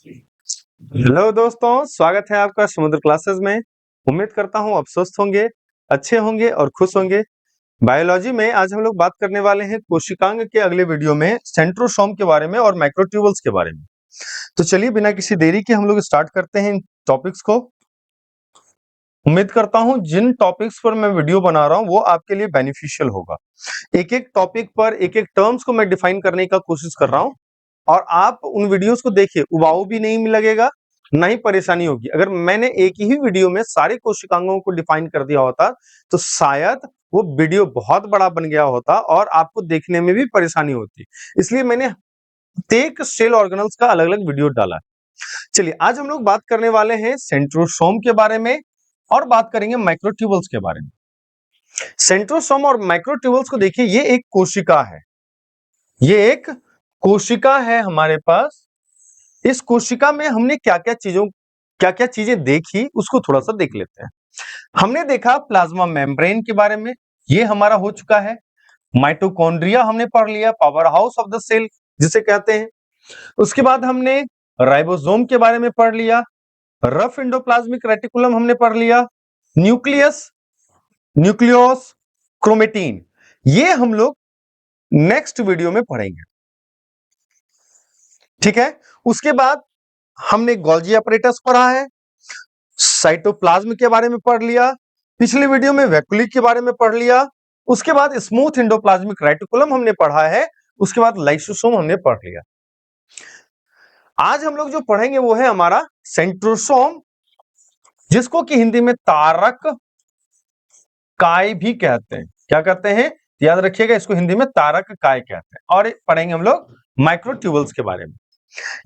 Hello दोस्तों, स्वागत है आपका समुद्र क्लासेस में। उम्मीद करता हूँ आप स्वस्थ होंगे, अच्छे होंगे और खुश होंगे। बायोलॉजी में आज हम लोग बात करने वाले हैं कोशिकांग के अगले वीडियो में सेंट्रोसोम के बारे में और माइक्रोट्यूबल्स के बारे में। तो चलिए बिना किसी देरी के हम लोग स्टार्ट करते हैं इन टॉपिक्स को। उम्मीद करता हूँ जिन टॉपिक्स पर मैं वीडियो बना रहा हूँ वो आपके लिए बेनिफिशियल होगा। एक एक टॉपिक पर एक एक टर्म्स को मैं डिफाइन करने का कोशिश कर रहा हूँ और आप उन वीडियोस को देखिए, उबाऊ भी नहीं लगेगा, ना ही परेशानी होगी। अगर मैंने एक ही वीडियो में सारे कोशिकांगों को डिफाइन कर दिया होता तो शायद वो वीडियो बहुत बड़ा बन गया होता और आपको देखने में भी परेशानी होती। इसलिए मैंने प्रत्येक सेल ऑर्गेनल्स का अलग अलग वीडियो डाला है। चलिए आज हम लोग बात करने वाले हैं सेंट्रोसोम के बारे में और बात करेंगे माइक्रोट्यूबल्स के बारे में। सेंट्रोसोम और माइक्रोट्यूबल्स को देखिए, ये एक कोशिका है, ये एक कोशिका है हमारे पास। इस कोशिका में हमने क्या क्या चीजें देखी उसको थोड़ा सा देख लेते हैं। हमने देखा प्लाज्मा मेम्ब्रेन के बारे में, ये हमारा हो चुका है। माइटोकॉन्ड्रिया हमने पढ़ लिया, power house of the cell जिसे कहते हैं। उसके बाद हमने राइबोसोम के बारे में पढ़ लिया, रफ एंडोप्लाज्मिक रेटिकुलम हमने पढ़ लिया, न्यूक्लियस, न्यूक्लियोस, क्रोमेटीन, ये हम लोग नेक्स्ट वीडियो में पढ़ेंगे। ठीक है। उसके बाद हमने गोल्जी अपरेटस पढ़ा है, साइटोप्लाज्म के बारे में पढ़ लिया, पिछले वीडियो में वैक्यूली के बारे में पढ़ लिया। उसके बाद स्मूथ एंडोप्लाज्मिक रेटिकुलम हमने पढ़ा है, उसके बाद लाइसोसोम हमने पढ़ लिया। आज हम लोग जो पढ़ेंगे वो है हमारा सेंट्रोसोम, जिसको कि हिंदी में तारक काय भी कहते हैं। क्या कहते हैं? याद रखिएगा, इसको हिंदी में तारक काय कहते हैं। और पढ़ेंगे हम लोग माइक्रोट्यूबल्स के बारे में।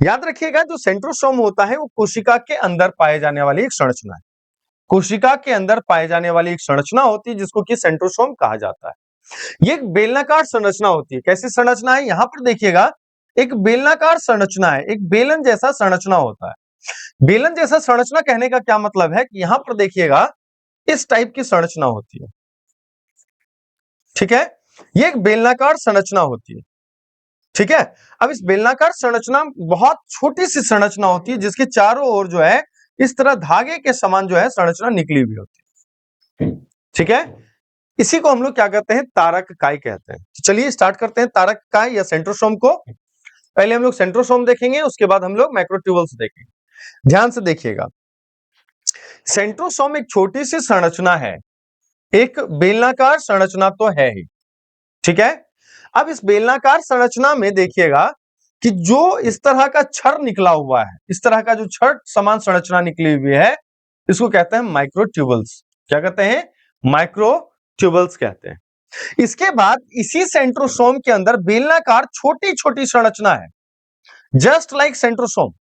याद रखिएगा, जो सेंट्रोसोम होता है वो कोशिका के अंदर पाए जाने वाली एक संरचना है। कोशिका के अंदर पाए जाने वाली एक संरचना होती है जिसको कि सेंट्रोसोम कहा जाता है। ये एक बेलनाकार संरचना होती है। कैसी संरचना है? यहां पर देखिएगा, एक बेलनाकार संरचना है, एक बेलन जैसा संरचना होता है। बेलन जैसा संरचना कहने का क्या मतलब है कि यहां पर देखिएगा इस टाइप की संरचना होती है। ठीक है, ये एक बेलनाकार संरचना होती है। ठीक है। अब इस बेलनाकार संरचना बहुत छोटी सी संरचना होती है जिसके चारों ओर जो है इस तरह धागे के समान जो है संरचना निकली हुई होती है। ठीक है, इसी को हम लोग क्या कहते हैं? तारक काय कहते हैं। तो चलिए स्टार्ट करते हैं तारक काय या सेंट्रोसोम को। पहले हम लोग सेंट्रोसोम देखेंगे, उसके बाद हम लोग माइक्रोट्यूबल्स देखेंगे। ध्यान से देखिएगा, सेंट्रोसोम एक छोटी सी संरचना है, एक बेलनाकार संरचना तो है ही। ठीक है। अब इस बेलनाकार संरचना में देखिएगा कि जो इस तरह का छड़ निकला हुआ है, इस तरह का जो छड़ समान संरचना निकली हुई है, इसको कहते हैं माइक्रोट्यूबल्स। क्या कहते हैं? माइक्रोट्यूबल्स कहते हैं। इसके बाद इसी सेंट्रोसोम के अंदर बेलनाकार छोटी छोटी संरचना है, जस्ट लाइक सेंट्रोसोम।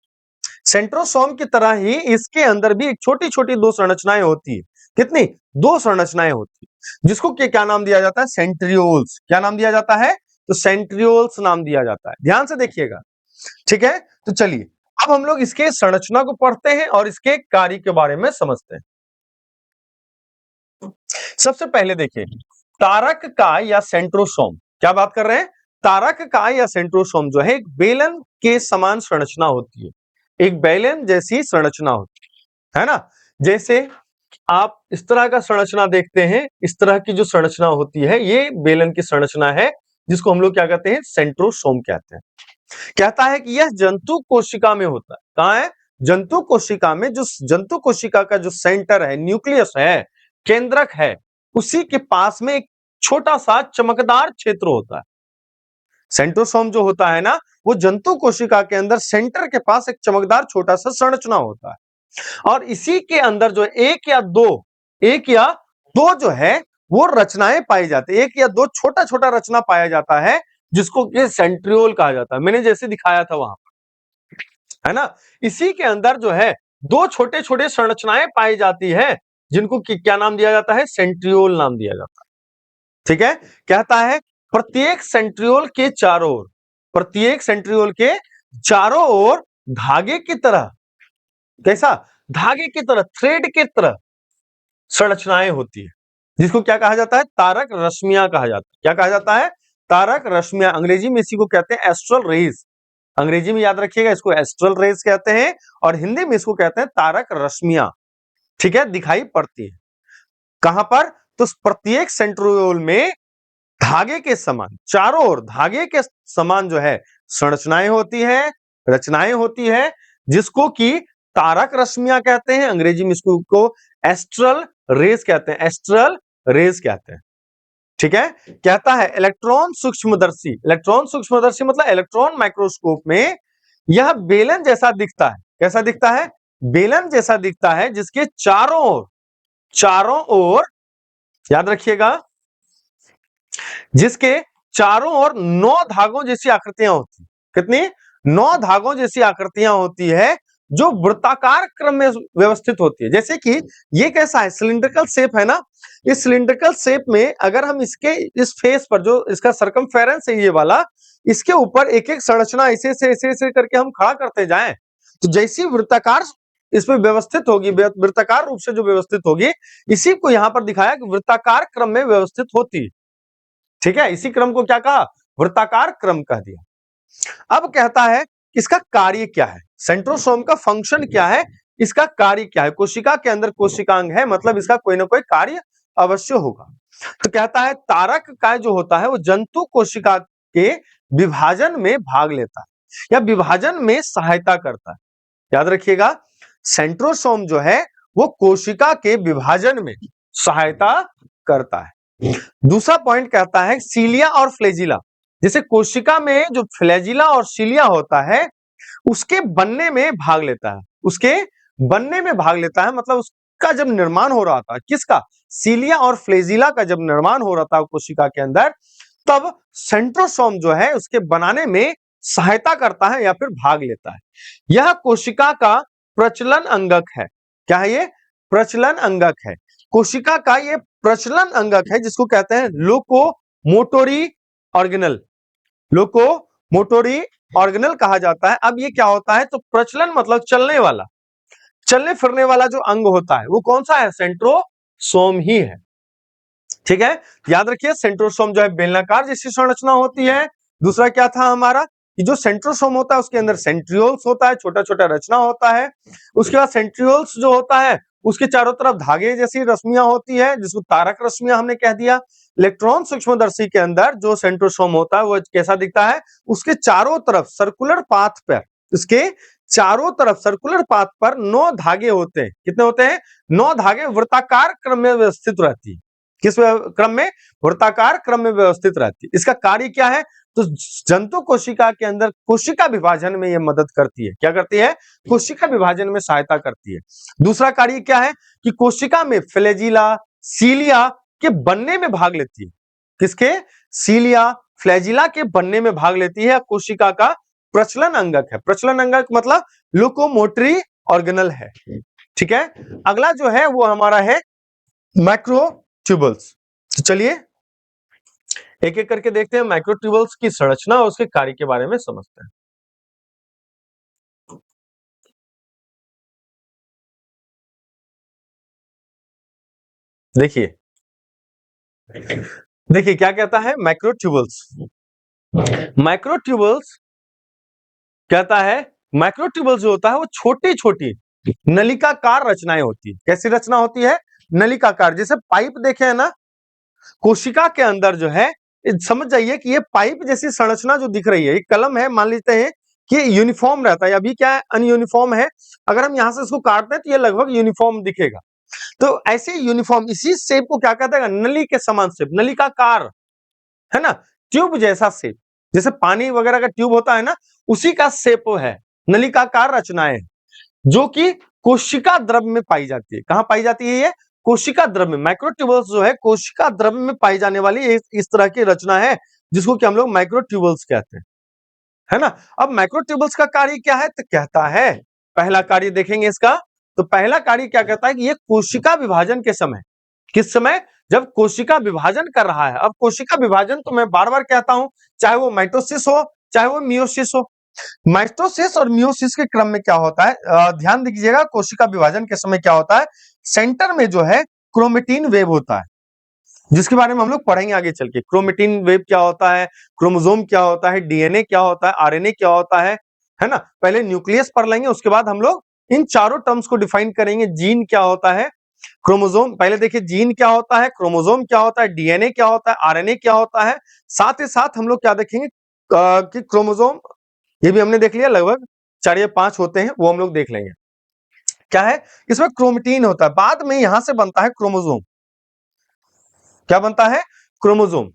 सेंट्रोसोम की तरह ही इसके अंदर भी एक छोटी छोटी दो संरचनाएं होती है। कितनी? दो संरचनाएं होती है, जिसको क्या नाम दिया जाता है? सेंट्रियोल्स। क्या नाम दिया जाता है? तो सेंट्रियोल्स नाम दिया जाता है। ध्यान से देखिएगा। ठीक है, तो चलिए अब हम लोग इसके संरचना को पढ़ते हैं और इसके कार्य के बारे में समझते हैं। सबसे पहले देखिए, तारक काय या सेंट्रोसोम, क्या बात कर रहे हैं? तारक काय या सेंट्रोसोम जो है एक बेलन के समान संरचना होती है, एक बेलन जैसी संरचना होती है ना। जैसे आप इस तरह का संरचना देखते हैं, इस तरह की जो संरचना होती है ये बेलन की संरचना है, जिसको हम लोग क्या कहते हैं? सेंट्रोसोम कहते हैं। कहता है कि यह जंतु कोशिका में होता है। कहां है? जंतु कोशिका में। जो जंतु कोशिका का जो सेंटर है, न्यूक्लियस है, केंद्रक है, उसी के पास में एक छोटा सा चमकदार क्षेत्र होता है। सेंट्रोसोम जो होता है ना, वो जंतु कोशिका के अंदर सेंटर के पास एक चमकदार छोटा सा संरचना होता है। और इसी के अंदर जो एक या दो जो है वो रचनाएं पाई जाती है। एक या दो छोटा छोटा रचना पाया जाता है, जिसको कि सेंट्रियोल कहा जाता है। मैंने जैसे दिखाया था वहां पर, है ना। इसी के अंदर जो है दो छोटे छोटे संरचनाएं पाई जाती है, जिनको कि क्या नाम दिया जाता है? सेंट्रियोल नाम दिया जाता है। ठीक है। कहता है प्रत्येक सेंट्रियोल के चारों ओर, प्रत्येक सेंट्रियोल के चारों ओर धागे की तरह, कैसा? धागे की तरह, थ्रेड की तरह संरचनाएं होती है, जिसको क्या कहा जाता है? तारक रश्मियां कहा जाता है। क्या कहा जाता है? तारक रश्मियां। अंग्रेजी में इसी को कहते हैं एस्ट्रल रेज। अंग्रेजी में याद रखिएगा, इसको एस्ट्रल रेज कहते हैं और हिंदी में इसको कहते हैं तारक रश्मियां। ठीक है, दिखाई पड़ती है कहां पर? तो प्रत्येक सेंट्रियोल में धागे के समान, चारों ओर धागे के समान जो है संरचनाएं होती है, रचनाएं होती है, जिसको कि तारक रश्मियां कहते हैं। अंग्रेजी में इसको एस्ट्रल रेज कहते हैं, एस्ट्रल रेज कहते हैं। ठीक है, कहता है इलेक्ट्रॉन सूक्ष्मदर्शी, इलेक्ट्रॉन सूक्ष्मदर्शी मतलब इलेक्ट्रॉन माइक्रोस्कोप में यह बेलन जैसा दिखता है। कैसा दिखता है? बेलन जैसा दिखता है, जिसके चारों ओर याद रखिएगा, जिसके चारों ओर 9 धागों जैसी आकृतियां होती। कितनी? 9 धागों जैसी आकृतियां होती है, जो वृत्ताकार क्रम में व्यवस्थित होती है। जैसे कि ये कैसा है? सिलिंड्रिकल शेप है ना। इस सिलिंड्रिकल शेप में अगर हम इसके इस फेस पर जो इसका सर्कमफेरेंस है ये वाला, इसके ऊपर एक एक संरचना ऐसे करके हम खड़ा करते जाएं, तो जैसी वृत्ताकार इसमें व्यवस्थित होगी, वृत्ताकार रूप से जो व्यवस्थित होगी, इसी को यहां पर दिखाया कि वृत्ताकार क्रम में व्यवस्थित होती है। ठीक है, इसी क्रम को क्या कहा? वृत्ताकार क्रम कह दिया। अब कहता है इसका कार्य क्या है, सेंट्रोसोम का फंक्शन क्या है, इसका कार्य क्या है। कोशिका के अंदर कोशिकांग है, मतलब इसका कोई ना कोई कार्य अवश्य होगा। तो कहता है तारक का जो होता है वो जंतु कोशिका के विभाजन में भाग लेता है या विभाजन में सहायता करता है। याद रखिएगा, सेंट्रोसोम जो है वो कोशिका के विभाजन में सहायता करता है। दूसरा पॉइंट कहता है सीलिया और फ्लैजिला। जैसे कोशिका में जो फ्लैजिला और सीलिया होता है उसके बनने में भाग लेता है, उसके बनने में भाग लेता है, मतलब उसका जब निर्माण हो रहा था, किसका? सीलिया और फ्लैजिला का जब निर्माण हो रहा था कोशिका के अंदर, तब सेंट्रोसोम जो है उसके बनाने में सहायता करता है या फिर भाग लेता है। यह कोशिका का प्रचलन अंगक है। क्या है ये? प्रचलन अंगक है। कोशिका का ये प्रचलन अंगक है, जिसको कहते हैं लोकोमोटोरी ऑर्गेनल। लोकोमोटोरी ऑर्गेनल कहा जाता है। अब ये क्या होता है? तो प्रचलन मतलब चलने वाला, चलने फिरने वाला जो अंग होता है वो कौन सा है? सेंट्रोसोम ही है। ठीक है, याद रखिए सेंट्रोसोम जो है बेलनाकार जैसी संरचना होती है। दूसरा क्या था हमारा कि जो सेंट्रोसोम होता है उसके अंदर सेंट्रियोल्स होता है, छोटा छोटा रचना होता है। उसके बाद सेंट्रियोल्स जो होता है उसके चारों तरफ धागे जैसी रश्मियां होती है, जिसको तारक रश्मियां हमने कह दिया। इलेक्ट्रॉन सूक्ष्मदर्शी के अंदर जो सेंट्रोसोम होता है वो कैसा दिखता है? उसके चारों तरफ सर्कुलर पाथ पर, उसके चारों तरफ सर्कुलर पाथ पर 9 धागे होते हैं। कितने होते हैं? 9 धागे वृत्ताकार क्रम में व्यवस्थित रहती है। किस क्रम में? वृत्ताकार क्रम में व्यवस्थित रहती है। इसका कार्य क्या है? तो जंतु कोशिका के अंदर कोशिका विभाजन में यह मदद करती है। क्या करती है? कोशिका विभाजन में सहायता करती है। दूसरा कार्य क्या है कि कोशिका में फ्लैजिला, सीलिया के बनने में भाग लेती है। किसके? सीलिया, फ्लैजिला के बनने में भाग लेती है। कोशिका का प्रचलन अंगक है। प्रचलन अंगक मतलब लोकोमोटरी ऑर्गेनल है। ठीक है, अगला जो है वो हमारा है माइक्रोट्यूबल्स। तो चलिए एक एक करके देखते हैं माइक्रोट्यूबल्स की संरचना और उसके कार्य के बारे में समझते हैं। देखिए देखिए क्या कहता है माइक्रोट्यूबल्स। माइक्रोट्यूबल्स कहता है माइक्रोट्यूबल्स जो होता है वो छोटी छोटी नलिकाकार रचनाएं होती है। कैसी रचना होती है? नलिकाकार। जैसे पाइप देखे है ना कोशिका के अंदर जो है, समझ जाइए कि ये पाइप जैसी संरचना जो दिख रही है, एक कलम है, मान लेते हैं कि यूनिफॉर्म रहता है, अभी क्या है अनयूनिफॉर्म है। अगर हम यहां से इसको काटते हैं तो ये लगभग यूनिफॉर्म दिखेगा। तो ऐसे यूनिफॉर्म इसी शेप को क्या कहते हैं? नली के समान शेप, नलिकाकार, है ना, ट्यूब जैसा शेप। जैसे पानी वगैरह का ट्यूब होता है ना, उसी का शेप है। नलिकाकार रचनाएं जो कि कोशिका द्रव्य में पाई जाती है। कहां पाई जाती है ये? कोशिका द्रव्य में। माइक्रोट्यूबल्स जो है कोशिका द्रव्य में पाई जाने वाली इस तरह की रचना है, जिसको कि हम लोग माइक्रोट्यूबल्स कहते हैं, है ना। अब माइक्रोट्यूबल्स का कार्य क्या है? तो कहता है पहला कार्य देखेंगे इसका। तो पहला कार्य क्या कहता है कि ये कोशिका विभाजन के समय, किस समय? जब कोशिका विभाजन कर रहा है। अब कोशिका विभाजन तो मैं बार बार कहता हूं, चाहे वो माइटोसिस हो चाहे वो मियोसिस हो। माइटोसिस और मियोसिस के क्रम में क्या होता है, ध्यान दीजिएगा, कोशिका विभाजन के समय क्या होता है? सेंटर में जो है क्रोमेटिन वेव होता है, जिसके बारे में हम लोग पढ़ेंगे आगे चल के। क्रोमेटिन वेव क्या होता है, क्रोमोसोम क्या होता है, डीएनए क्या होता है, आरएनए क्या होता है, है ना। पहले न्यूक्लियस पढ़ लेंगे, उसके बाद हम लोग इन चारों टर्म्स को डिफाइन करेंगे। जीन क्या होता है, क्रोमोसोम, पहले देखिए जीन क्या होता है, क्रोमोसोम क्या होता है, डीएनए क्या होता है, आरएनए क्या होता है। साथ ही साथ हम लोग क्या देखेंगे कि क्रोमोसोम, ये भी हमने देख लिया, लगभग 4 या 5 होते हैं, वो हम लोग देख लेंगे। क्या है इसमें, क्रोमेटिन होता है, बाद में यहां से बनता है क्रोमोसोम। क्या बनता है, क्रोमोसोम।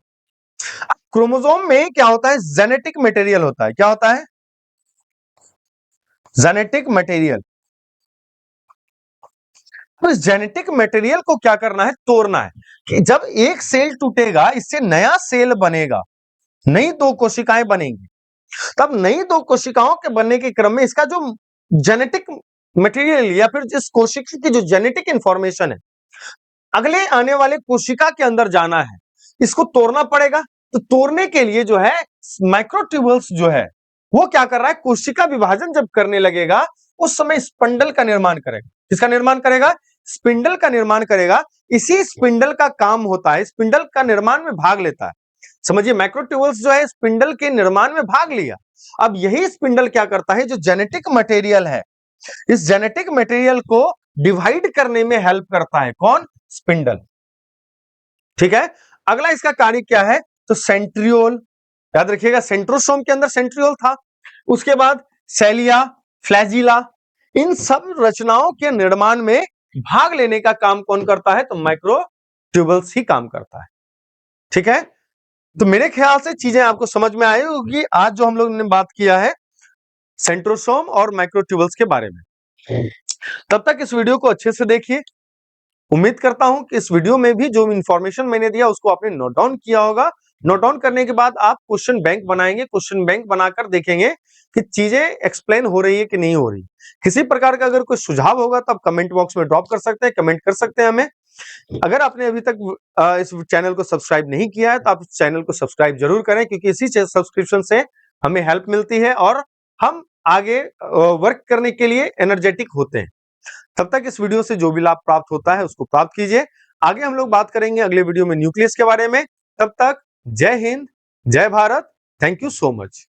क्रोमोसोम में क्या होता है, जेनेटिक मटेरियल होता है। क्या होता है, जेनेटिक मटेरियल। तो इस जेनेटिक मटेरियल को क्या करना है, तोड़ना है, कि जब एक सेल टूटेगा इससे नया सेल बनेगा, नई 2 कोशिकाएं बनेंगी। तब नई 2 कोशिकाओं के बनने के क्रम में इसका जो जेनेटिक मटेरियल या फिर जिस कोशिका की जो जेनेटिक इंफॉर्मेशन है, अगले आने वाले कोशिका के अंदर जाना है, इसको तोड़ना पड़ेगा। तो तोड़ने के लिए जो है माइक्रोट्यूबुल्स जो है वो क्या कर रहा है, कोशिका विभाजन जब करने लगेगा उस समय स्पिंडल का निर्माण करेगा। किसका निर्माण करेगा, स्पिंडल का निर्माण करेगा। इसी स्पिंडल का काम होता है, स्पिंडल का निर्माण में भाग लेता है। समझिए, माइक्रोट्यूबुल्स जो है स्पिंडल के निर्माण में भाग लिया। अब यही स्पिंडल क्या करता है, जो जेनेटिक मटेरियल है, इस जेनेटिक मटेरियल को डिवाइड करने में हेल्प करता है। कौन, स्पिंडल। ठीक है, अगला इसका कार्य क्या है, तो सेंट्रियोल। याद रखिएगा, सेंट्रोसोम के अंदर सेंट्रियोल था। उसके बाद सेलिया, फ्लैजिला, इन सब रचनाओं के निर्माण में भाग लेने का काम कौन करता है, तो माइक्रोट्यूबुल्स ही काम करता है। ठीक है, तो मेरे ख्याल से चीजें आपको समझ में आई होगी। आज जो हम लोग ने बात किया है सेंट्रोसोम और माइक्रोट्यूबुल्स के बारे में। तब तक इस वीडियो को अच्छे से देखिए। उम्मीद करता हूं कि इस वीडियो में भी जो इंफॉर्मेशन मैंने दिया उसको आपने नोट डाउन किया होगा। नोट डाउन करने के बाद आप क्वेश्चन बैंक बनाएंगे, क्वेश्चन बैंक बनाकर देखेंगे कि चीजें एक्सप्लेन हो रही है कि नहीं हो रही। किसी प्रकार का अगर कोई सुझाव होगा तो आप कमेंट बॉक्स में ड्रॉप कर सकते हैं, कमेंट कर सकते हैं हमें। अगर आपने अभी तक इस चैनल को सब्सक्राइब नहीं किया है तो आप इस चैनल को सब्सक्राइब जरूर करें, क्योंकि इसी सब्सक्रिप्शन से हमें हेल्प मिलती है और हम आगे वर्क करने के लिए एनर्जेटिक होते हैं। तब तक इस वीडियो से जो भी लाभ प्राप्त होता है उसको प्राप्त कीजिए। आगे हम लोग बात करेंगे अगले वीडियो में न्यूक्लियस के बारे में। तब तक जय हिंद, जय Bharat, thank you so much.